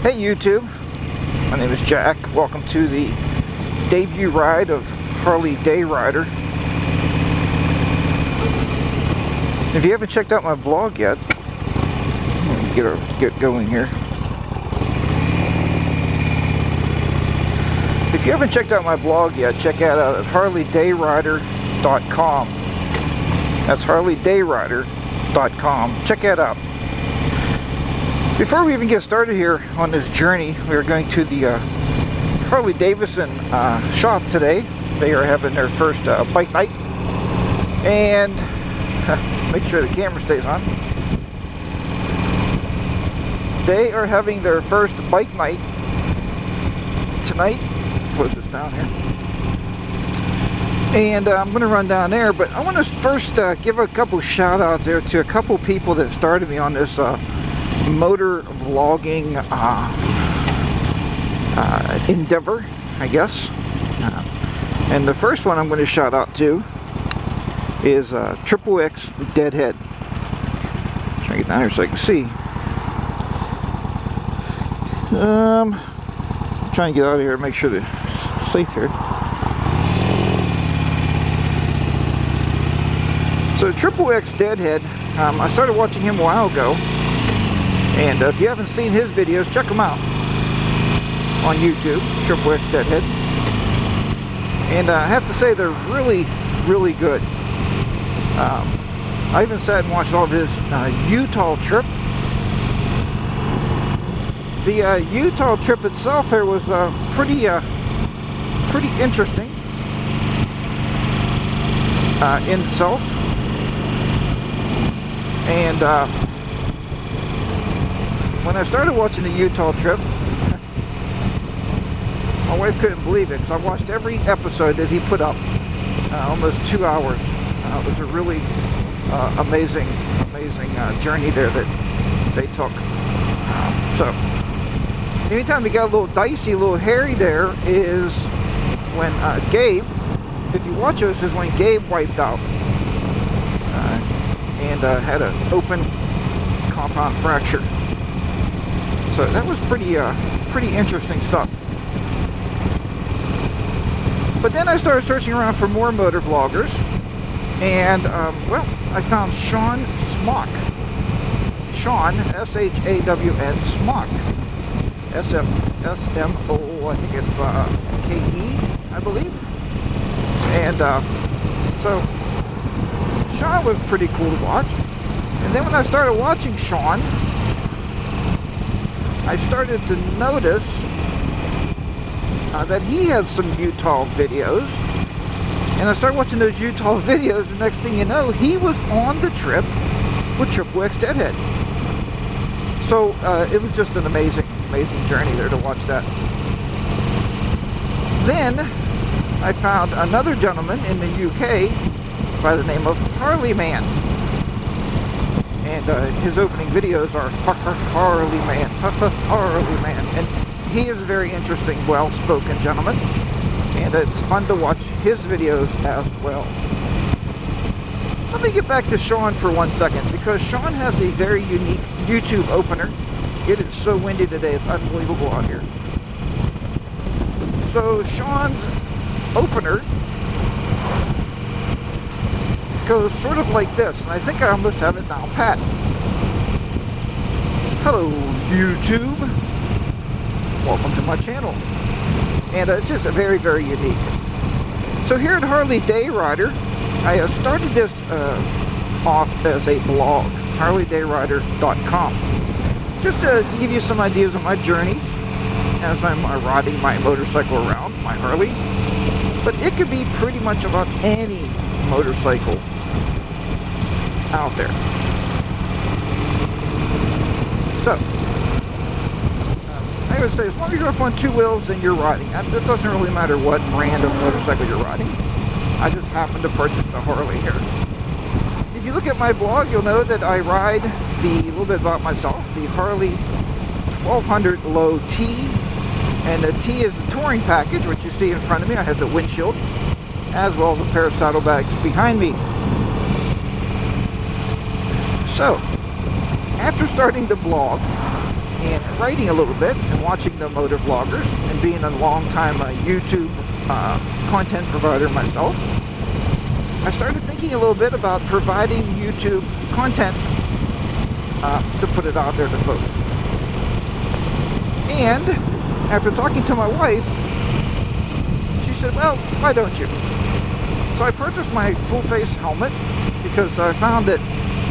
Hey YouTube, my name is Jack. Welcome to the debut ride of Harley Day Rider. If you haven't checked out my blog yet, let me get going here. If you haven't checked out my blog yet, check it out at harleydayrider.com. That's harleydayrider.com. Check that out. Before we even get started here on this journey, we are going to the Harley Davidson shop today. They are having their first bike night, and make sure the camera stays on. They are having their first bike night tonight. Close this down here. And I'm going to run down there, but I want to first give a couple shout outs there to a couple people that started me on this motor vlogging endeavor, I guess. And the first one I'm going to shout out to is XXX Deadhead. Try to get down here so I can see. I'm trying to get out of here, make sure that it's safe here. So XXX Deadhead, I started watching him a while ago, and if you haven't seen his videos, check them out on YouTube, XXX Deadhead. And I have to say they're really, really good. I even sat and watched all of his Utah trip. The Utah trip itself here was pretty interesting in itself. And when I started watching the Utah trip, my wife couldn't believe it because I watched every episode that he put up, almost 2 hours. It was a really amazing journey there that they took. So, anytime it got a little dicey, a little hairy there is when Gabe, if you watch this, is when Gabe wiped out and had an open compound fracture. So that was pretty interesting stuff. But then I started searching around for more motor vloggers, and well, I found Shawn Smock. Shawn, S-H-A-W-N, Smock. S-M-O, I think it's K-E, I believe. And so Shawn was pretty cool to watch. And then when I started watching Shawn, I started to notice that he had some Utah videos. And I started watching those Utah videos, and next thing you know, he was on the trip with XXX Deadhead. So it was just an amazing journey there to watch that. Then I found another gentleman in the UK by the name of Harley Man, and his opening videos are Harley Man, Harley Man, and he is a very interesting, well-spoken gentleman, and it's fun to watch his videos as well. Let me get back to Shawn for 1 second, because Shawn has a very unique YouTube opener. It is so windy today, it's unbelievable out here. So Shawn's opener goes sort of like this, and I think I almost have it down pat. Hello YouTube, welcome to my channel. And it's just very, very unique. So here at Harley Day Rider, I started this off as a blog, harleydayrider.com, just to give you some ideas of my journeys as I'm riding my motorcycle around, my Harley. But it could be pretty much about any motorcycle out there. So, I would say, as long as you're up on two wheels and you're riding, it doesn't really matter what brand of motorcycle you're riding. I just happened to purchase the Harley here. If you look at my blog, you'll know that I ride a little bit about myself, the Harley 1200 Low T, and the T is the touring package, which you see in front of me. I have the windshield, as well as a pair of saddlebags behind me. So, after starting the blog and writing a little bit and watching the motor vloggers and being a long-time YouTube content provider myself, I started thinking a little bit about providing YouTube content to put it out there to folks. And after talking to my wife, she said, well, why don't you? So I purchased my full-face helmet because I found that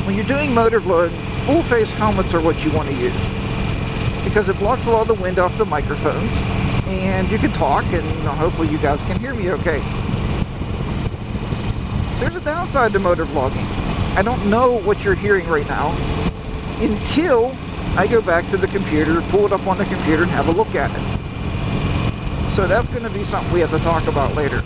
when you're doing motor vlogging, full-face helmets are what you want to use, because it blocks a lot of the wind off the microphones and you can talk, and hopefully you guys can hear me okay. There's a downside to motor vlogging. I don't know what you're hearing right now until I go back to the computer, pull it up on the computer and have a look at it. So that's going to be something we have to talk about later.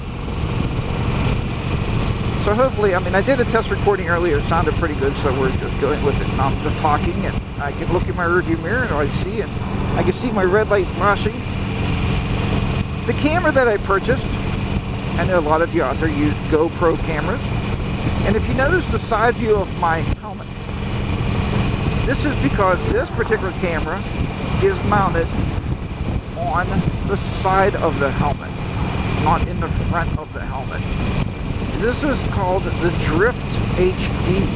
So hopefully, I mean, I did a test recording earlier, it sounded pretty good, so we're just going with it. And I'm just talking, and I can look in my rearview mirror and I can see my red light flashing. The camera that I purchased, I know a lot of you out there use GoPro cameras, and if you notice the side view of my helmet, this is because this particular camera is mounted on the side of the helmet, not in the front of the helmet. This is called the Drift HD.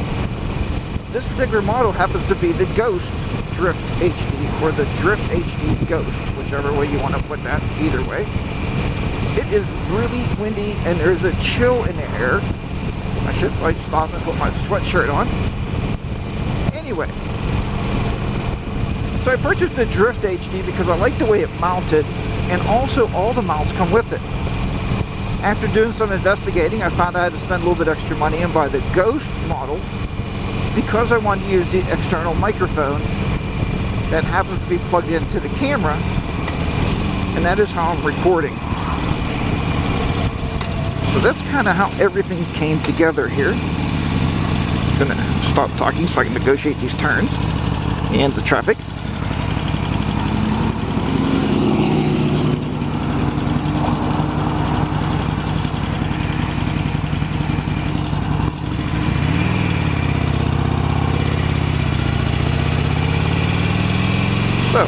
This particular model happens to be the Ghost Drift HD, or the Drift HD Ghost, whichever way you want to put that, either way. It is really windy and there's a chill in the air. I should probably stop and put my sweatshirt on. Anyway, so I purchased the Drift HD because I like the way it mounted, and also all the mounts come with it. After doing some investigating, I found I had to spend a little bit extra money and buy the Ghost model because I wanted to use the external microphone that happens to be plugged into the camera, and that is how I'm recording. So that's kind of how everything came together here. I'm gonna stop talking so I can negotiate these turns and the traffic. So,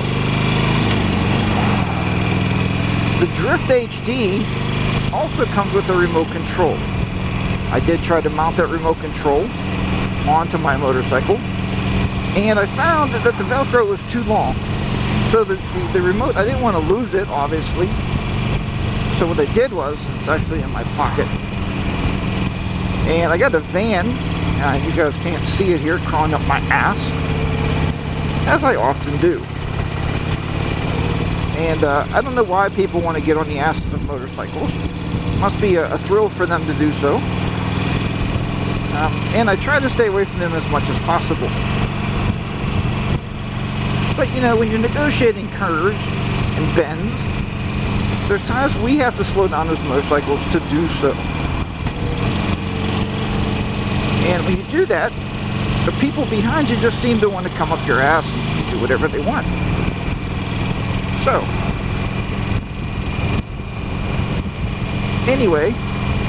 the Drift HD also comes with a remote control. I did try to mount that remote control onto my motorcycle, and I found that the Velcro was too long. So the remote, I didn't want to lose it, obviously. So what I did was, it's actually in my pocket, and I got a van, you guys can't see it here, crawling up my ass, as I often do. And I don't know why people want to get on the asses of motorcycles. Must be a thrill for them to do so. And I try to stay away from them as much as possible. But you know, when you're negotiating curves and bends, there's times we have to slow down as motorcycles to do so. And when you do that, the people behind you just seem to want to come up your ass and do whatever they want. So, anyway,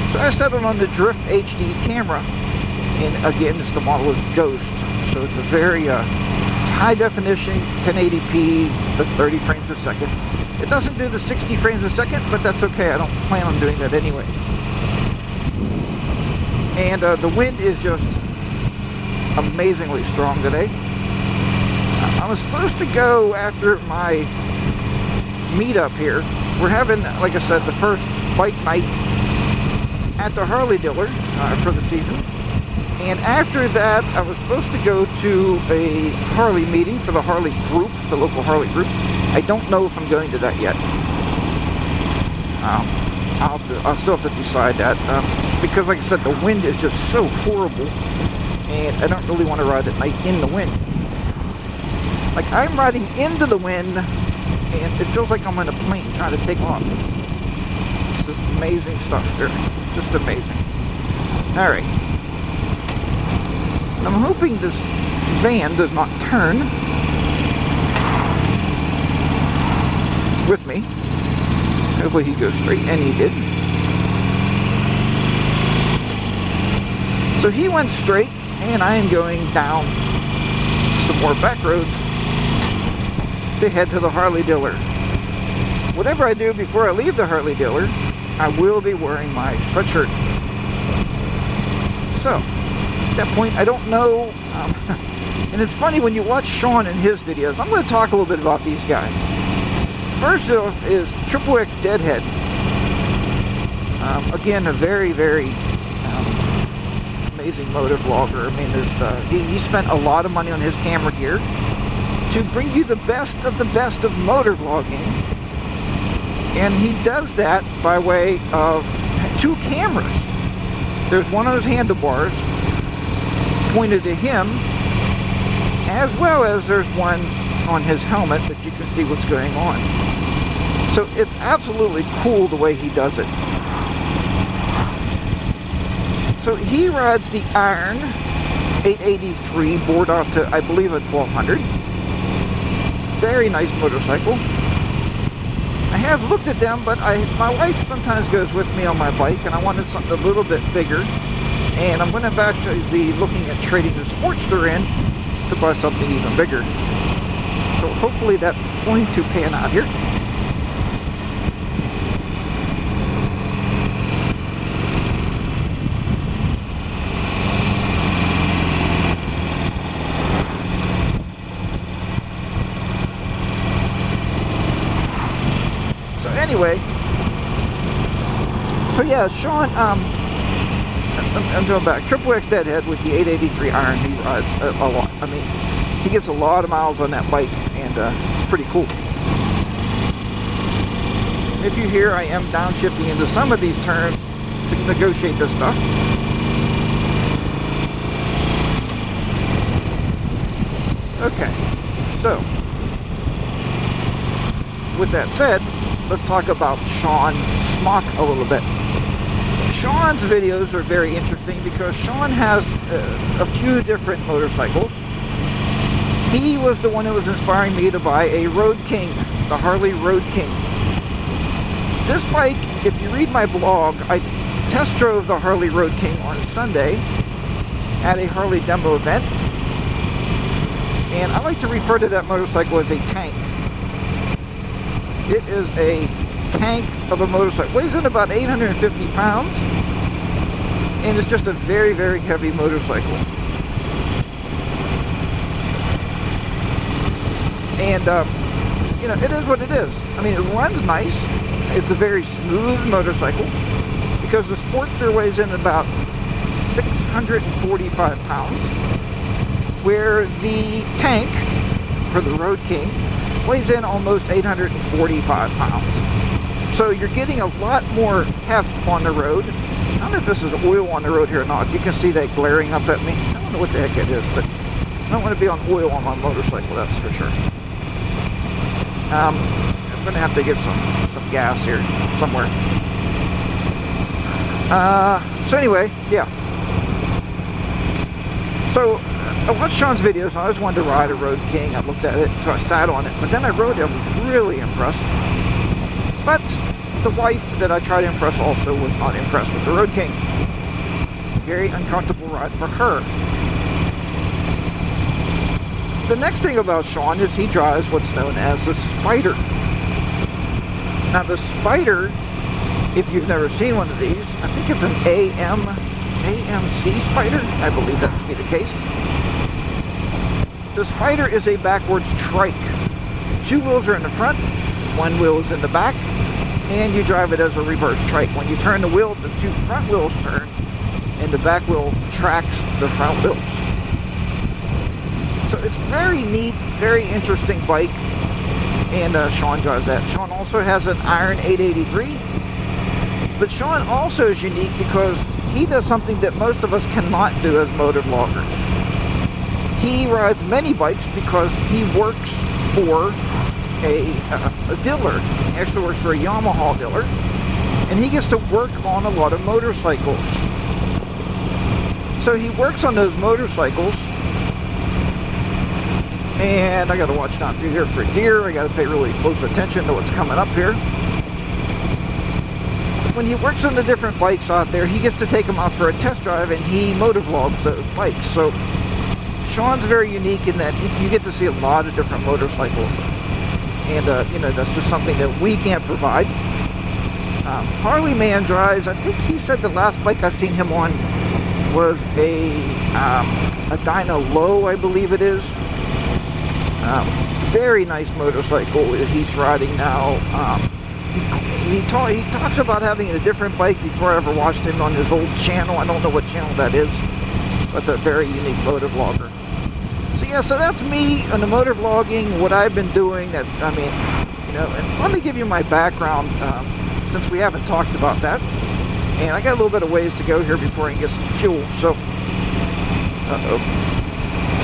so I settled on the Drift HD camera, and again, the model is Ghost, so it's a very high definition, 1080p, that's 30 frames a second. It doesn't do the 60 frames a second, but that's okay, I don't plan on doing that anyway. And the wind is just amazingly strong today. I was supposed to go after my meetup here. We're having, like I said, the first bike night at the Harley dealer for the season, and after that I was supposed to go to a Harley meeting for the Harley group, the local Harley group. I don't know if I'm going to that yet. I'll still have to decide that because, like I said, the wind is just so horrible, and I don't really want to ride at night in the wind. Like, I'm riding into the wind, and it feels like I'm on a plane trying to take off. It's just amazing stuff there. Just amazing. Alright. I'm hoping this van does not turn with me. Hopefully he goes straight, and he did. So he went straight, and I am going down some more back roads. to head to the Harley dealer. Whatever I do before I leave the Harley dealer, I will be wearing my sweatshirt. So, at that point, I don't know. And it's funny when you watch Sean and his videos. I'm going to talk a little bit about these guys. First off is Triple X Deadhead. Again, a very, very amazing motor vlogger. I mean, he spent a lot of money on his camera gear to bring you the best of motor vlogging. And he does that by way of 2 cameras. There's one on his handlebars pointed to him, as well as there's one on his helmet that you can see what's going on. So it's absolutely cool the way he does it. So he rides the Iron 883 bored out to, I believe, a 1200. Very nice motorcycle. I have looked at them, but my wife sometimes goes with me on my bike, and I wanted something a little bit bigger. And I'm going to actually be looking at trading the Sportster in to buy something even bigger. So hopefully that's going to pan out here. So anyway, so yeah, Sean, I'm going back. Triple X Deadhead with the 883 Iron, he rides a lot. I mean, he gets a lot of miles on that bike, and it's pretty cool. If you hear, I am downshifting into some of these turns to negotiate this stuff. Okay, so with that said, let's talk about Sean Smock a little bit. Sean's videos are very interesting because Sean has a few different motorcycles. He was the one that was inspiring me to buy a Road King, the Harley Road King. This bike, if you read my blog, I test drove the Harley Road King on Sunday at a Harley demo event. And I like to refer to that motorcycle as a tank. It is a tank of a motorcycle. Weighs in about 850 pounds, and it's just a very, very heavy motorcycle. And you know, it is what it is. I mean, it runs nice. It's a very smooth motorcycle because the Sportster weighs in about 645 pounds, where the tank for the Road King weighs in almost 845 pounds. So you're getting a lot more heft on the road. I don't know if this is oil on the road here or not. You can see that glaring up at me. I don't know what the heck it is, but I don't want to be on oil on my motorcycle, that's for sure. I'm going to have to get some gas here somewhere. So anyway, yeah. So I watched Sean's videos, and I always wanted to ride a Road King. I looked at it, so I sat on it. But then I rode it. I was really impressed. But the wife that I tried to impress also was not impressed with the Road King. Very uncomfortable ride for her. The next thing about Sean is he drives what's known as a Spider. Now the Spider, if you've never seen one of these, I think it's an AMC Spider. I believe that to be the case. The Spider is a backwards trike. 2 wheels are in the front, 1 wheel is in the back, and you drive it as a reverse trike. When you turn the wheel, the 2 front wheels turn, and the back wheel tracks the front wheels. So it's very neat, very interesting bike, and Sean drives that. Sean also has an Iron 883, but Sean also is unique because he does something that most of us cannot do as motor vloggers. He rides many bikes because he works for a dealer. He actually works for a Yamaha dealer, and he gets to work on a lot of motorcycles. So he works on those motorcycles, and I got to watch down through here for deer. I got to pay really close attention to what's coming up here. When he works on the different bikes out there, he gets to take them out for a test drive, and he motovlogs those bikes. So Sean's very unique in that you get to see a lot of different motorcycles. and you know, that's just something that we can't provide. Harley Man drives, I think he said the last bike I seen him on was a Dyna Low, I believe it is. Very nice motorcycle he's riding now. He talks about having a different bike before I ever watched him on his old channel. I don't know what channel that is, but a very unique motor vlogger. So yeah, so that's me on the motor vlogging, what I've been doing. That's, I mean, you know, and let me give you my background, since we haven't talked about that. And I got a little bit of ways to go here before I can get some fuel, so,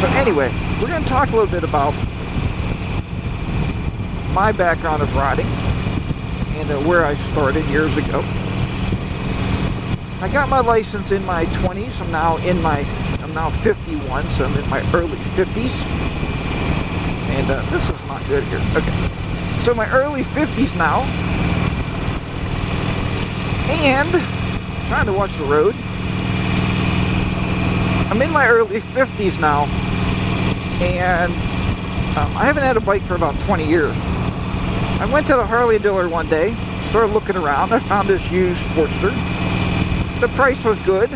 So anyway, we're going to talk a little bit about my background of riding and where I started years ago. I got my license in my 20s. I'm now 51, so I'm in my early 50s. And this is not good here. Okay. So my early 50s now. And trying to watch the road. I'm in my early 50s now. And I haven't had a bike for about 20 years. I went to the Harley dealer one day, started looking around. I found this used Sportster. The price was good.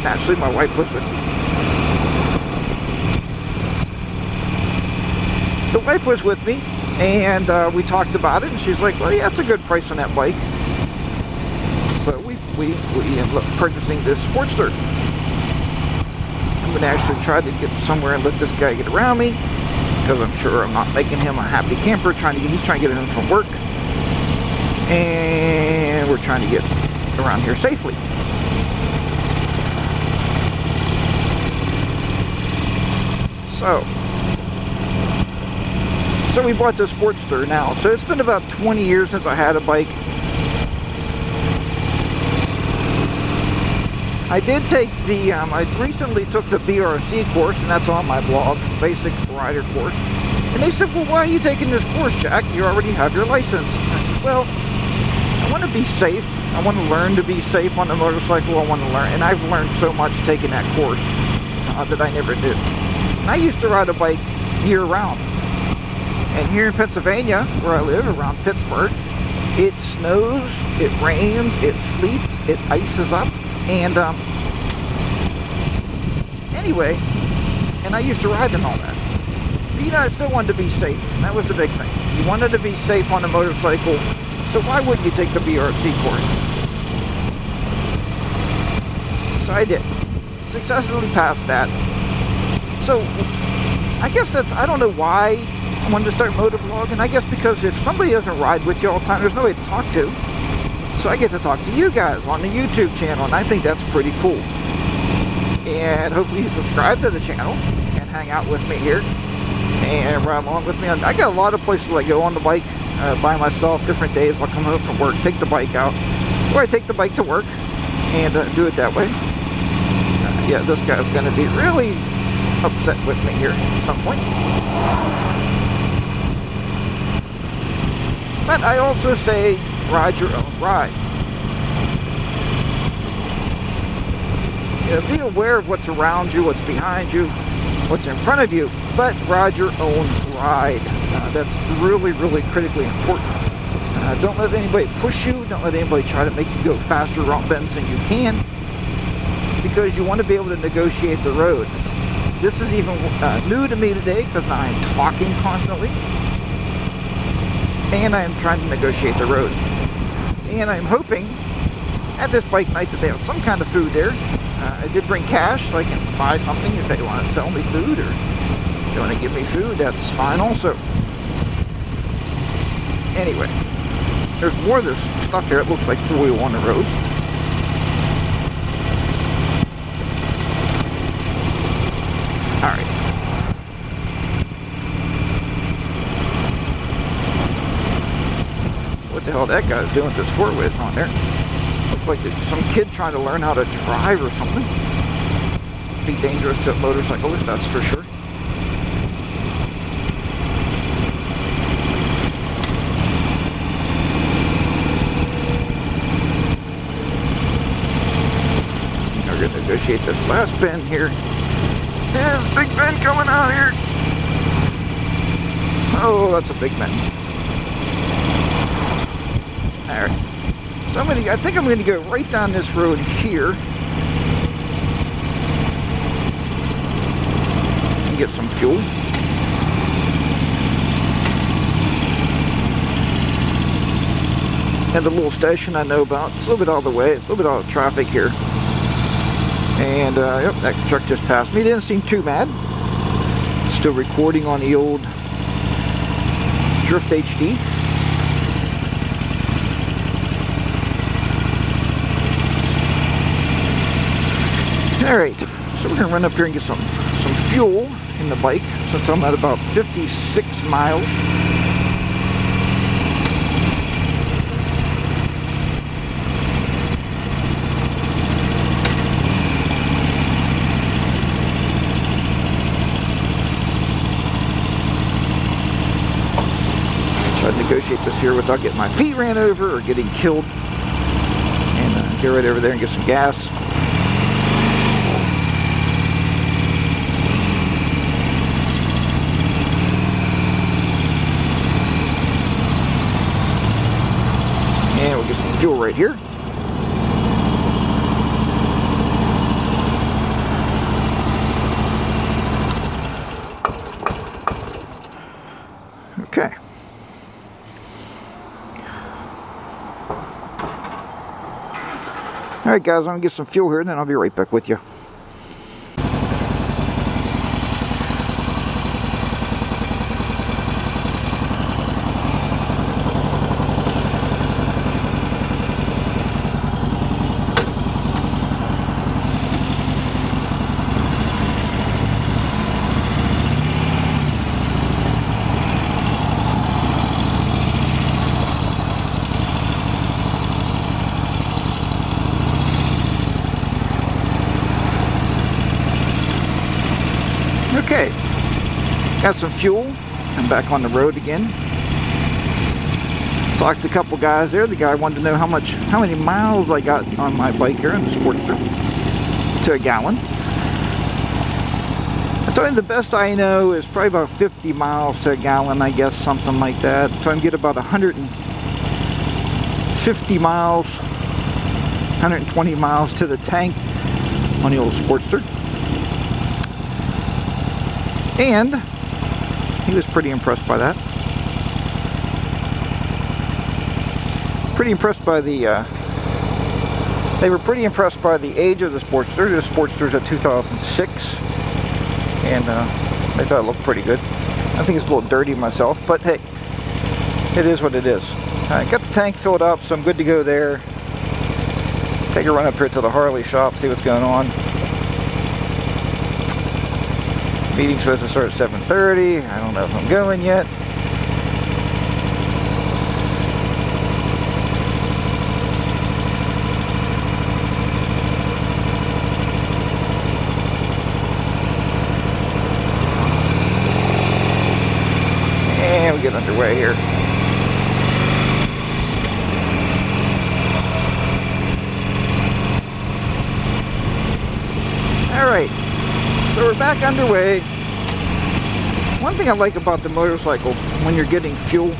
Naturally, my wife was with me. The wife was with me, and we talked about it, and she's like, well, yeah, it's a good price on that bike. So we ended up purchasing this Sportster. I'm going to actually try to get somewhere and let this guy get around me, because I'm sure I'm not making him a happy camper. He's trying to get in from work, and we're trying to get around here safely. So we bought this Sportster now. So it's been about 20 years since I had a bike. I did take the, I recently took the BRC course, and that's on my blog, Basic Rider Course. And they said, well, why are you taking this course, Jack? You already have your license. I said, well, I want to be safe. I want to learn to be safe on the motorcycle. I want to learn, and I've learned so much taking that course that I never did. And I used to ride a bike year-round. And here in Pennsylvania, where I live, around Pittsburgh, it snows, it rains, it sleets, it ices up. And anyway, and I used to ride and all that. But you know, I still wanted to be safe. And that was the big thing. You wanted to be safe on a motorcycle, so why wouldn't you take the BRC course? So I did. Successfully passed that. So I guess I don't know why I wanted to start motor vlogging. I guess because if somebody doesn't ride with you all the time, there's nobody to talk to. So I get to talk to you guys on the YouTube channel, and I think that's pretty cool. And hopefully you subscribe to the channel and hang out with me here and ride along with me. I got a lot of places I go on the bike by myself. Different days I'll come home from work, take the bike out, or I take the bike to work and do it that way. Yeah, this guy's going to be really upset with me here at some point. But I also say, ride your own ride. You know, be aware of what's around you, what's behind you, what's in front of you, but ride your own ride. That's really, really critically important. Don't let anybody push you. Don't let anybody try to make you go faster around bends than you can, because you want to be able to negotiate the road. This is even new to me today, because I am talking constantly. And I am trying to negotiate the road. And I'm hoping at this bike night that they have some kind of food there. I did bring cash so I can buy something if they want to sell me food, or if they want to give me food, that's fine also. Anyway, there's more of this stuff here. It looks like oil on the roads. Alright. What the hell that guy's doing with this four-ways on there? Looks like it's some kid trying to learn how to drive or something. Be dangerous to a motorcyclist, that's for sure. We're going to negotiate this last bend here. There's Big Ben coming out here. Oh, that's a big man. Alright. So I think I'm going to go right down this road here. And get some fuel. And the little station I know about. It's a little bit out of the way. It's a little bit out of traffic here. And, yep, that truck just passed me. Didn't seem too mad. Still recording on the old Drift HD. Alright, so we're going to run up here and get some fuel in the bike since I'm at about 56 miles. Try to negotiate this here without getting my feet ran over or getting killed. And get right over there and get some gas. And we'll get some fuel right here. Okay. Alright guys, I'm going to get some fuel here and then I'll be right back with you. Okay, got some fuel. I'm back on the road again. Talked to a couple guys there. The guy wanted to know how many miles I got on my bike here in the Sportster to a gallon. I told him the best I know is probably about 50 miles to a gallon, I guess, something like that. I told him to get about 150 miles, 120 miles to the tank on the old Sportster. And he was pretty impressed by that. Pretty impressed by the, they were pretty impressed by the age of the Sportster. The Sportster's a 2006. And they thought it looked pretty good. I think it's a little dirty myself, but hey, it is what it is. I got the tank filled up, so I'm good to go there. Take a run up here to the Harley shop, see what's going on. Meeting's supposed to start at 7:30. I don't know if I'm going yet. And we get underway here. Alright. So we're back underway. One thing I like about the motorcycle when you're getting fuel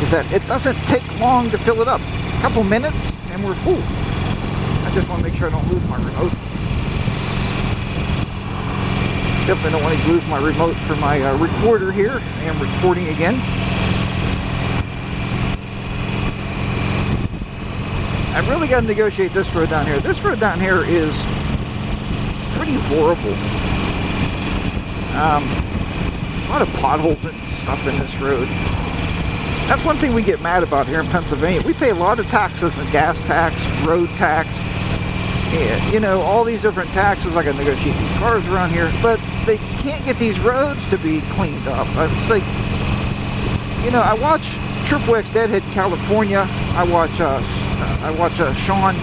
is that it doesn't take long to fill it up. A couple minutes and we're full. I just want to make sure I don't lose my remote. Definitely don't want to lose my remote for my recorder here. I am recording again. I've really got to negotiate this road down here. This road down here is pretty horrible. A lot of potholes and stuff in this road. That's one thing we get mad about here in Pennsylvania. We pay a lot of taxes and gas tax, road tax, and, you know, all these different taxes. I got to negotiate these cars around here, but they can't get these roads to be cleaned up. It's like, you know, I watch Triple X Deadhead California. I watch Sean.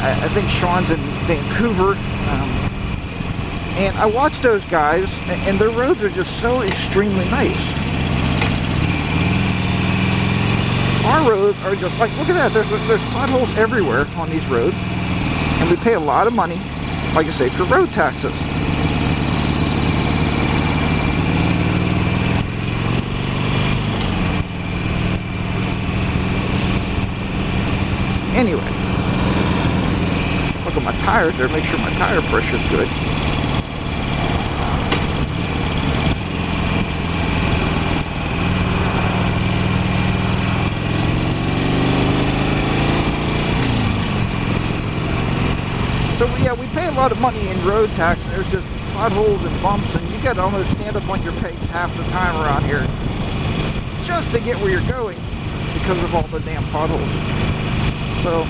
I think Sean's in Vancouver. And I watch those guys, and their roads are just so extremely nice. Our roads are just like, look at that, there's potholes everywhere on these roads, and we pay a lot of money, like I say, for road taxes. Anyway, look at my tires there, make sure my tire pressure's good. So yeah, we pay a lot of money in road tax, and there's just potholes and bumps, and you got to almost stand up on your pegs half the time around here just to get where you're going because of all the damn potholes. So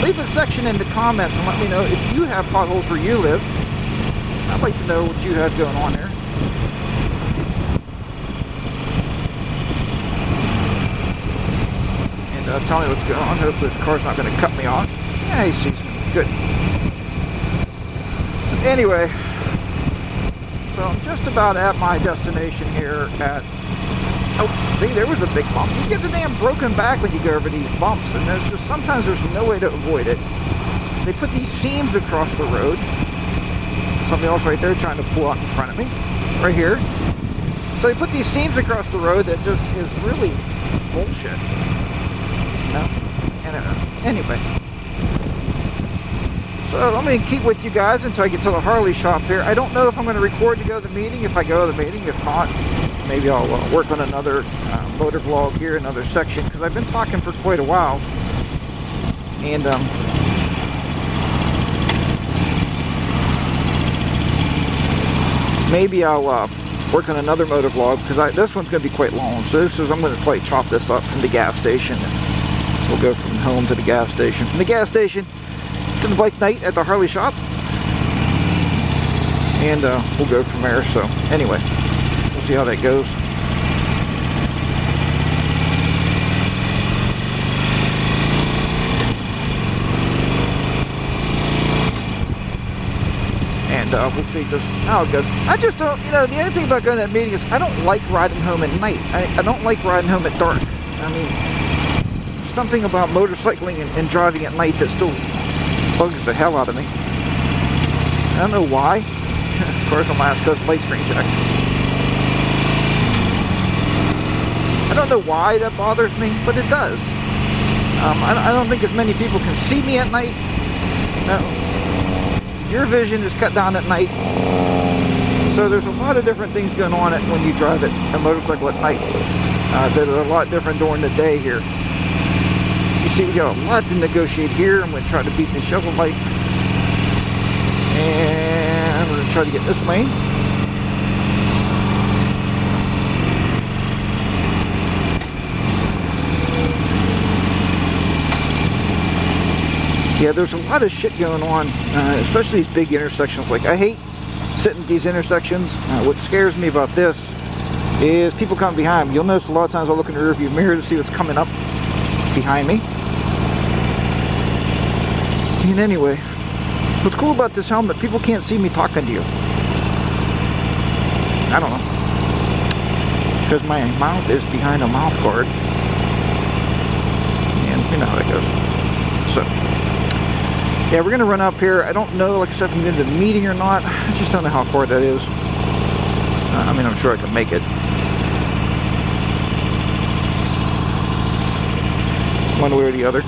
leave a section in the comments and let me know if you have potholes where you live. I'd like to know what you have going on there. And tell me what's going on. Hopefully this car's not going to cut me off. Yeah, he sees me. Good. Anyway, so I'm just about at my destination here at... Oh, see, there was a big bump. You get the damn broken back when you go over these bumps, and there's just sometimes there's no way to avoid it. They put these seams across the road. Somebody else right there trying to pull out in front of me, right here. So they put these seams across the road that just is really bullshit. You know? And anyway. So I'm going to keep with you guys until I get to the Harley shop here. I don't know if I'm going to record to go to the meeting. If I go to the meeting, if not, maybe I'll work on another motor vlog here, another section, because I've been talking for quite a while. And maybe I'll work on another motor vlog, because this one's going to be quite long. So I'm going to probably chop this up from the gas station. And we'll go from home to the gas station. From the gas station to the bike night at the Harley shop, and we'll go from there. So anyway, we'll see how that goes. And we'll see just how it goes. I just don't, you know, the other thing about going to that meeting is I don't like riding home at night. I don't like riding home at dark. I mean, something about motorcycling and driving at night that still bugs the hell out of me. I don't know why. Of course, on my last coast light screen check. I don't know why that bothers me, but it does. I don't think as many people can see me at night. No. Your vision is cut down at night. So there's a lot of different things going on when you drive a motorcycle at night that are a lot different during the day here. You see, we got a lot to negotiate here. I'm going to try to beat the shovel light. And we're going to try to get this lane. Yeah, there's a lot of shit going on, especially these big intersections. Like, I hate sitting at these intersections. What scares me about this is people coming behind me. You'll notice a lot of times I'll look in the rearview mirror to see what's coming up behind me. And anyway, what's cool about this helmet, people can't see me talking to you. I don't know. Because my mouth is behind a mouth guard. And you know how that goes. So, yeah, we're going to run up here. I don't know, like I said, if I'm going to the meeting or not. I just don't know how far that is. I mean, I'm sure I can make it. One way or the other.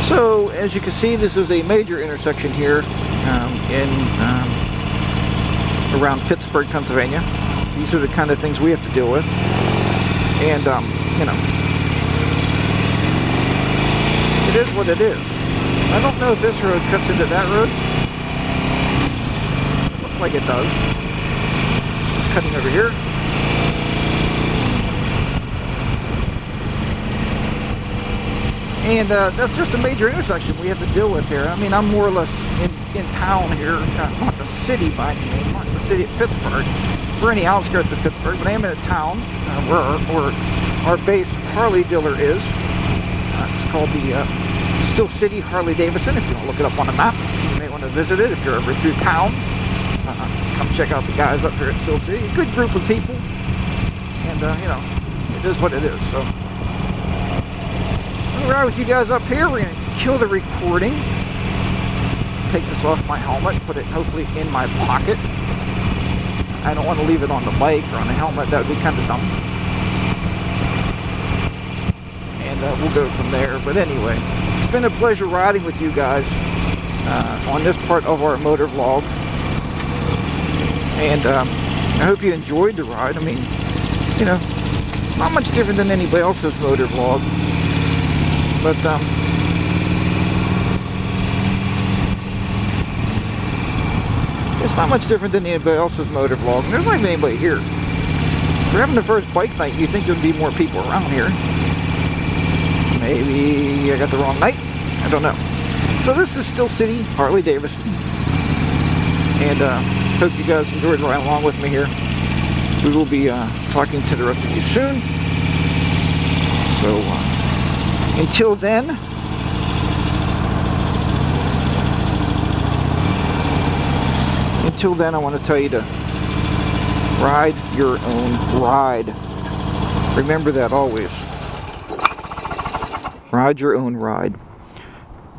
So, as you can see, this is a major intersection here around Pittsburgh, Pennsylvania. These are the kind of things we have to deal with. And, you know, it is what it is. I don't know if this road cuts into that road. It looks like it does. Cutting over here. And that's just a major intersection we have to deal with here. I mean, I'm more or less in town here, not the city by any means, not the city of Pittsburgh. We're in the outskirts of Pittsburgh, but I am in a town where our base Harley dealer is. It's called the Still City Harley Davidson. If you want to look it up on a map, you may want to visit it if you're ever through town. Come check out the guys up here at Still City. A good group of people. And, you know, it is what it is, so. We'll ride with you guys up here. We're going to kill the recording. take this off my helmet, put it hopefully in my pocket. I don't want to leave it on the bike or on the helmet. That would be kind of dumb. And we'll go from there. But anyway, it's been a pleasure riding with you guys on this part of our motor vlog. And I hope you enjoyed the ride. I mean, you know, not much different than anybody else's motor vlog. But it's not much different than anybody else's motor vlog. There's not even anybody here. We're having the first bike night. You'd think there'd be more people around here. Maybe I got the wrong night. I don't know. So this is Steel City, Harley Davidson. And hope you guys enjoyed riding along with me here. We will be talking to the rest of you soon. So until then, I want to tell you to ride your own ride. Remember that always. Ride your own ride.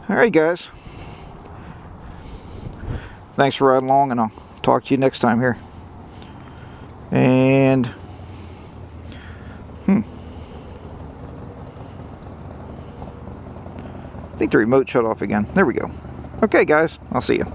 Alright guys. Thanks for riding along, and I'll talk to you next time here. And I think the remote shut off again. There we go. Okay guys, I'll see you.